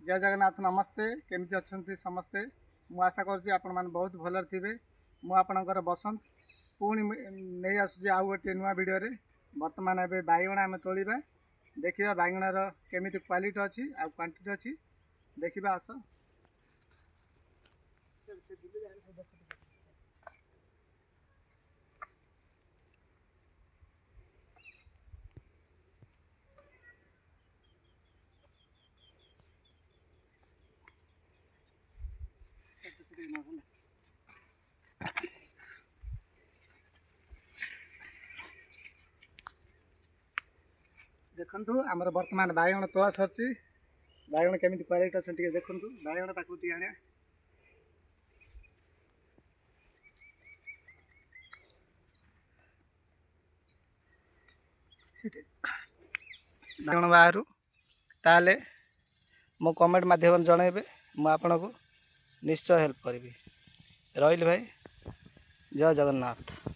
जय जगन्नाथ नमस्ते केमिति अच्छे समस्ते मु आशा करुँच आपण मैंने बहुत भल थे मुझर बसंत पुणी नहीं आसूँ आउ गोटे नुआ वीडियो रे बर्तमान एवं बैगण आम तोड़ा देखा बैगणर केमिति क्वालिटी अच्छी आ क्वांटिटी अच्छी देखा आस देखु आमर बर्तमान बैगण तोला सरी बैगण केमिति क्वालिटी अच्छे टे देखु बैगण पाक आने बैगण बाहर ताले मो कमेंट माध्यम जनइबे मु आपन को निश्चय हेल्प करी रही भाई जय जगन्नाथ।